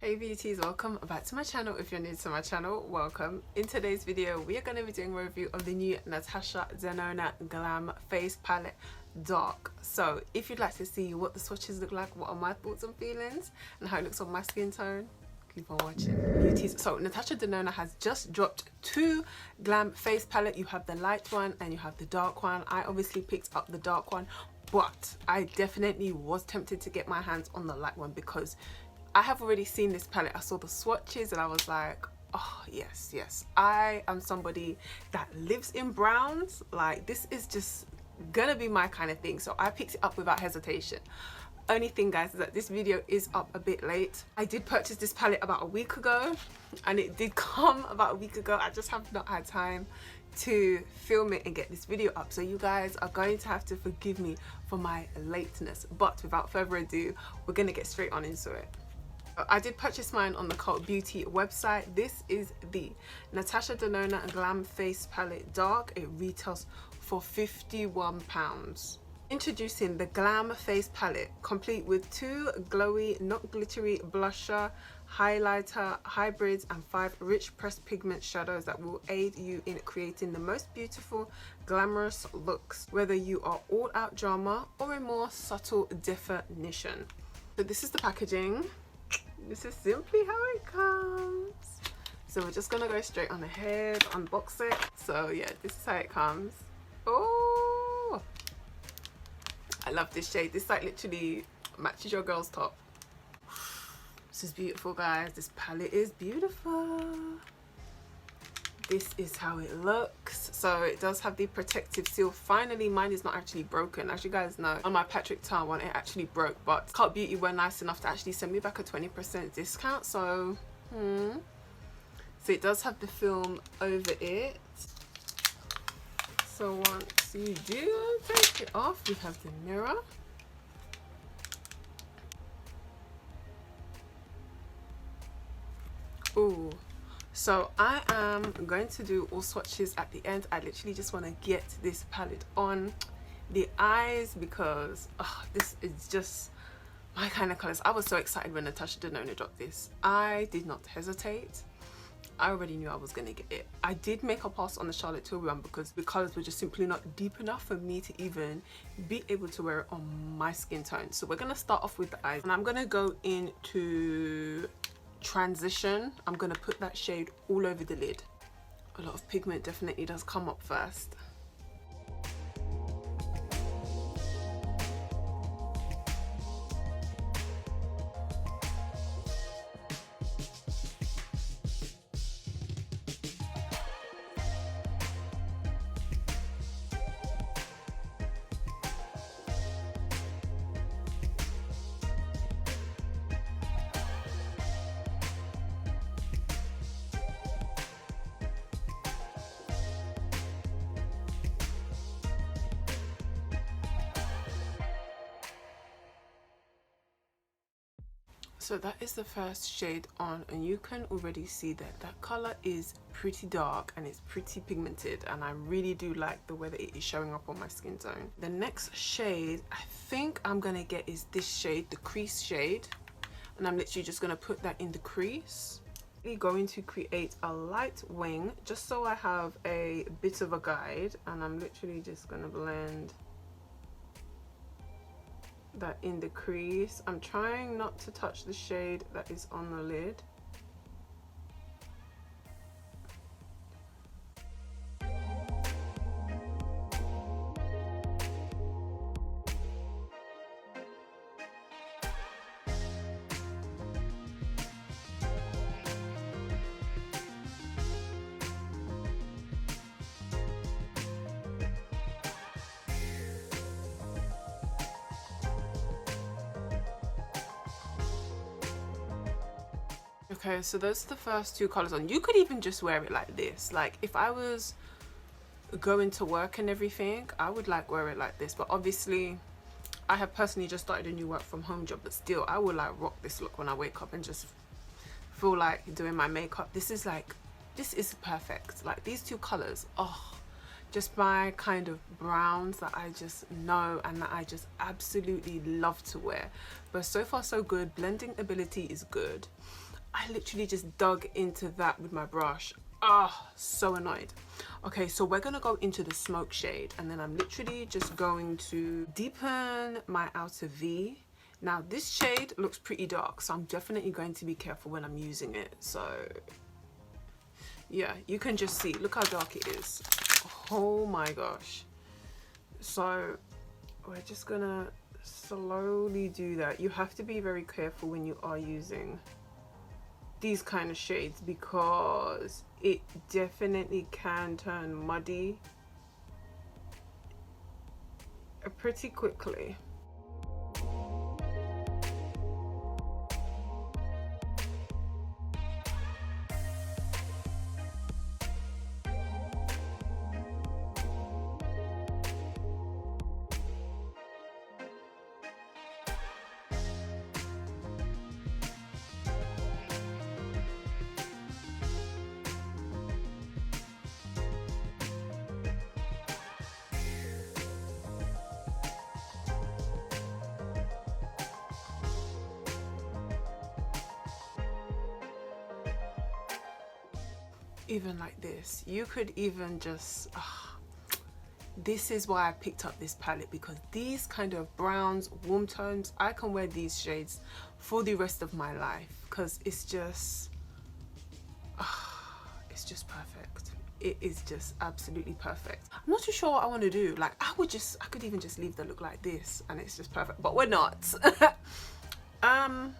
Hey beauties, welcome back to my channel. If you're new to my channel, welcome. In today's video we are going to be doing a review of the new Natasha Denona Glam face palette dark. So if you'd like to see what the swatches look like, what are my thoughts and feelings, and how it looks on my skin tone, keep on watching beauties. So Natasha Denona has just dropped two Glam face palette. You have the light one and you have the dark one. I obviously picked up the dark one, but I definitely was tempted to get my hands on the light one because I have already seen this palette. I saw the swatches and I was like, oh yes, I am somebody that lives in browns. Like, this is just gonna be my kind of thing, so I picked it up without hesitation. Only thing, guys, is that this video is up a bit late. I did purchase this palette about a week ago and it did come about a week ago. I just have not had time to film it and get this video up, so you guys are going to have to forgive me for my lateness. But without further ado, we're gonna get straight on into it. I did purchase mine on the Cult Beauty website. This is the Natasha Denona Glam Face Palette Dark. It retails for £51. Introducing the Glam Face Palette, complete with 2 glowy, not glittery blusher, highlighter, hybrids, and 5 rich pressed pigment shadows that will aid you in creating the most beautiful, glamorous looks, whether you are all out drama or a more subtle definition. So this is the packaging. This is simply how it comes. So we're just gonna go straight on ahead, unbox it. So yeah, this is how it comes. Oh, I love this shade. This like literally matches your girl's top. This is beautiful, guys. This palette is beautiful. This is how it looks. So it does have the protective seal. Finally, mine is not actually broken. As you guys know, on my Patrick Tar one, it actually broke, but Cult Beauty were nice enough to actually send me back a 20% discount. So so it does have the film over it. So once you do take it off, we have the mirror. Ooh. So I am going to do all swatches at the end. I literally just want to get this palette on the eyes because this is just my kind of colors. I was so excited when Natasha Denona dropped this. I did not hesitate. I already knew I was going to get it. I did make a pass on the Charlotte Tilbury one because the colors were just simply not deep enough for me to even be able to wear it on my skin tone. So we're going to start off with the eyes, and I'm going to go into Transition. I'm gonna put that shade all over the lid. A lot of pigment definitely does come up first. So that is the first shade on, and you can already see that that color is pretty dark and it's pretty pigmented, and I really do like the way that it is showing up on my skin tone. The next shade I think I'm gonna get is this shade, the crease shade, and I'm literally just gonna put that in the crease. I'm going to create a light wing just so I have a bit of a guide, and I'm literally just gonna blend that in the crease. I'm trying not to touch the shade that is on the lid. Okay, so those are the first two colors on. You could even just wear it like this. Like, if I was going to work and everything, I would like wear it like this. But obviously, I have personally just started a new work from home job, but still, I would like rock this look when I wake up and just feel like doing my makeup. This is perfect. Like, these two colors, oh, just my kind of browns that I just know and that I just absolutely love to wear. But so far so good. Blending ability is good. I literally just dug into that with my brush. Ah, so annoyed. Okay, so we're gonna go into the smoke shade, and then I'm literally just going to deepen my outer V. Now this shade looks pretty dark, so I'm definitely going to be careful when I'm using it. So yeah, you can just see, look how dark it is. Oh my gosh. So we're just gonna slowly do that. You have to be very careful when you are using these kind of shades, because it definitely can turn muddy pretty quickly. Even like this, you could even just this is why I picked up this palette, because these kind of browns, warm tones, I can wear these shades for the rest of my life, because it's just perfect. It is just absolutely perfect. I'm not too sure what I want to do. Like I could even just leave the look like this and it's just perfect, but we're not. I'm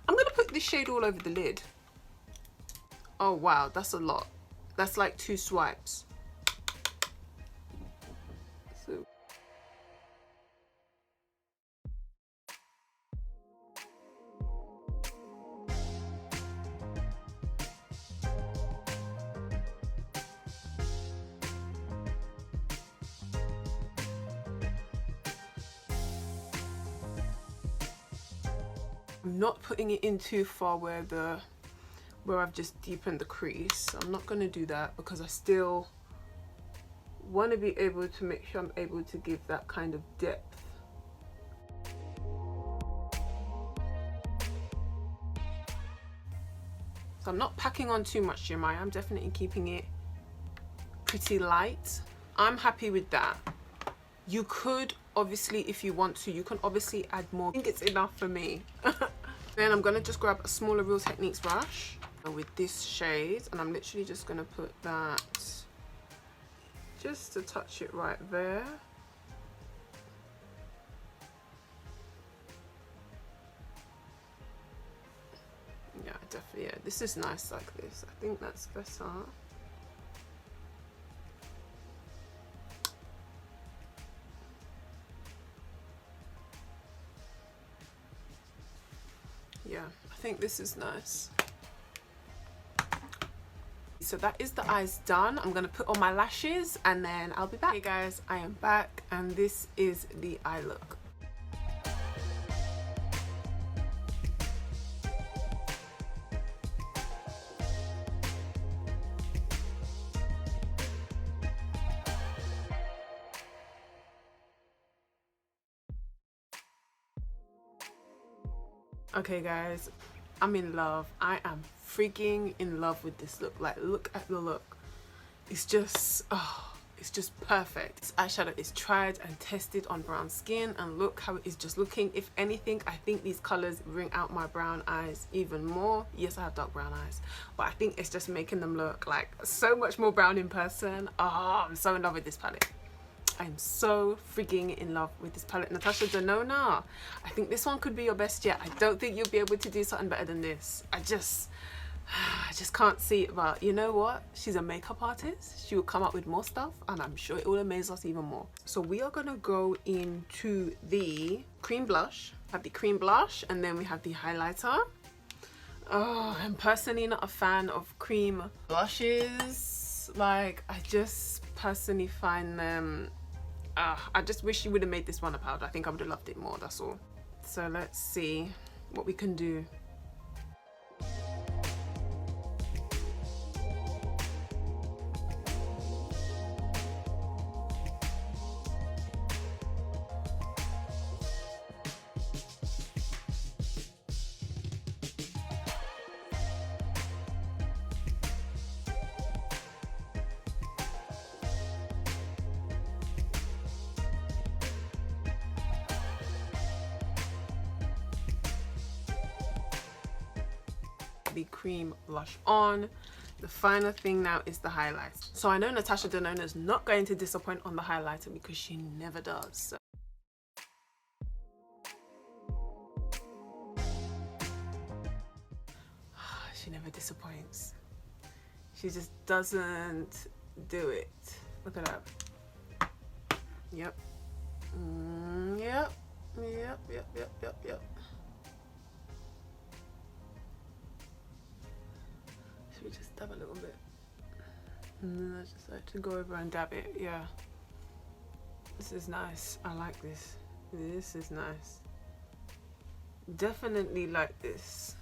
gonna put this shade all over the lid. Oh wow, that's a lot. That's like 2 swipes. So I'm not putting it in too far where I've just deepened the crease. I'm not going to do that, because I still want to be able to make sure I'm able to give that kind of depth. So I'm not packing on too much shimmer. I'm definitely keeping it pretty light. I'm happy with that. You could obviously, if you want to, you can obviously add more. I think it's enough for me. Then I'm going to just grab a smaller Real Techniques brush with this shade, and I'm literally just going to put that just to touch it right there. Yeah, definitely. Yeah, this is nice like this. I think that's better. Yeah, I think this is nice. So that is the eyes done. I'm gonna put on my lashes and then I'll be back. Hey guys, I am back, and this is the eye look. Okay guys, I'm in love. I am freaking in love with this look. Like, look at the look. It's just, oh, it's just perfect. This eyeshadow is tried and tested on brown skin, and look how it is just looking. If anything, I think these colors bring out my brown eyes even more. Yes, I have dark brown eyes, but I think it's just making them look like so much more brown in person. Oh, I'm so in love with this palette. I'm so freaking in love with this palette. Natasha Denona, I think this one could be your best yet. I don't think you'll be able to do something better than this. I just can't see it, but you know what? She's a makeup artist. She will come up with more stuff, and I'm sure it will amaze us even more. So we are gonna go into the cream blush. Have the cream blush, and then we have the highlighter. Oh, I'm personally not a fan of cream blushes. Like, I just personally find them, I just wish you would have made this one a powder. I think I would have loved it more, that's all. So let's see what we can do. the cream blush on. The final thing now is the highlights. So I know Natasha Denona is not going to disappoint on the highlighter because she never does. So she never disappoints. She just doesn't do it. Look at that. Yep. Yep. Yep. Should we just dab a little bit? And then I just like to go over and dab it. Yeah. This is nice. I like this. This is nice. Definitely like this.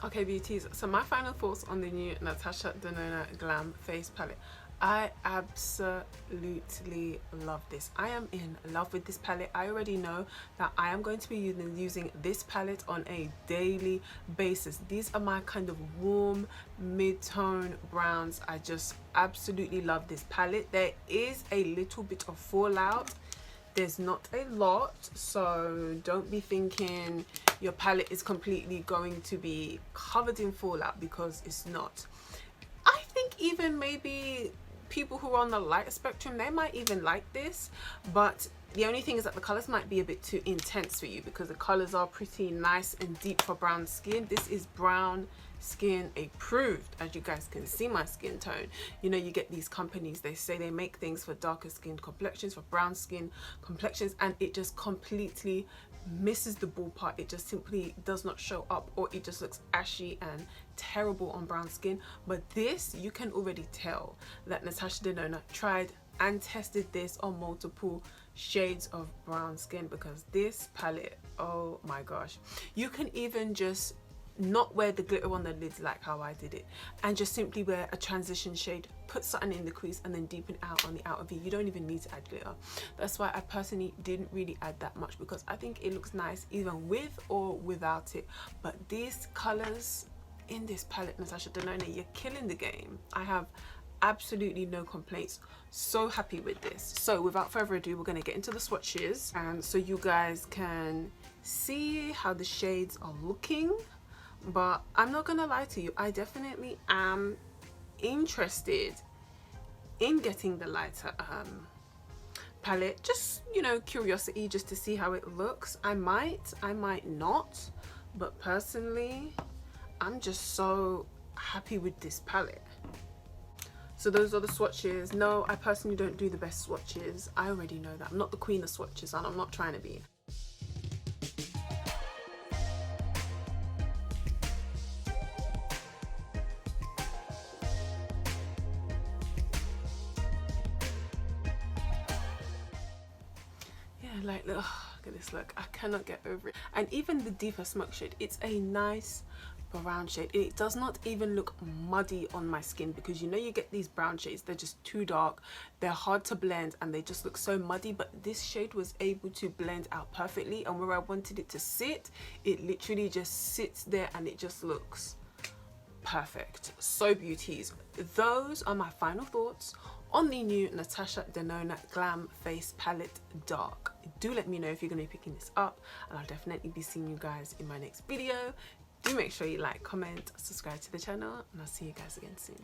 Okay beauties, so my final thoughts on the new Natasha Denona Glam face palette. I absolutely love this. I am in love with this palette. I already know that I am going to be using this palette on a daily basis. These are my kind of warm mid-tone browns. I just absolutely love this palette. There is a little bit of fallout. There's not a lot, so don't be thinking your palette is completely going to be covered in fallout, because it's not. I think even maybe people who are on the lighter spectrum, they might even like this, but the only thing is that the colors might be a bit too intense for you, because the colors are pretty nice and deep for brown skin. This is brown skin approved. As you guys can see my skin tone, you know, you get these companies, they say they make things for darker skin complexions, for brown skin complexions, and it just completely misses the ballpark. It just simply does not show up, or it just looks ashy and terrible on brown skin. But this, you can already tell that Natasha Denona tried and tested this on multiple shades of brown skin, because this palette, oh my gosh, you can even just not wear the glitter on the lids like how I did it, and just simply wear a transition shade, put something in the crease, and then deepen out on the outer V. You don't even need to add glitter. That's why I personally didn't really add that much, because I think it looks nice even with or without it. But these colors in this palette, Natasha Denona, you're killing the game. I have absolutely no complaints. So happy with this. So without further ado, we're going to get into the swatches, and so you guys can see how the shades are looking. But I'm not gonna lie to you, I definitely am interested in getting the lighter palette. Just, you know, curiosity, just to see how it looks. I might not, but personally I'm just so happy with this palette. So those are the swatches. No, I personally don't do the best swatches. I already know that. I'm not the queen of swatches, and I'm not trying to be. Like, look at this look. I cannot get over it. And even the deeper smoke shade, it's a nice brown shade. It does not even look muddy on my skin, because you know, you get these brown shades, they're just too dark, they're hard to blend, and they just look so muddy. But this shade was able to blend out perfectly, and where I wanted it to sit, it literally just sits there, and it just looks perfect. So beauties, those are my final thoughts on the new Natasha Denona Glam Face Palette Dark. Do let me know if you're going to be picking this up, and I'll definitely be seeing you guys in my next video. Do make sure you like, comment, subscribe to the channel, and I'll see you guys again soon.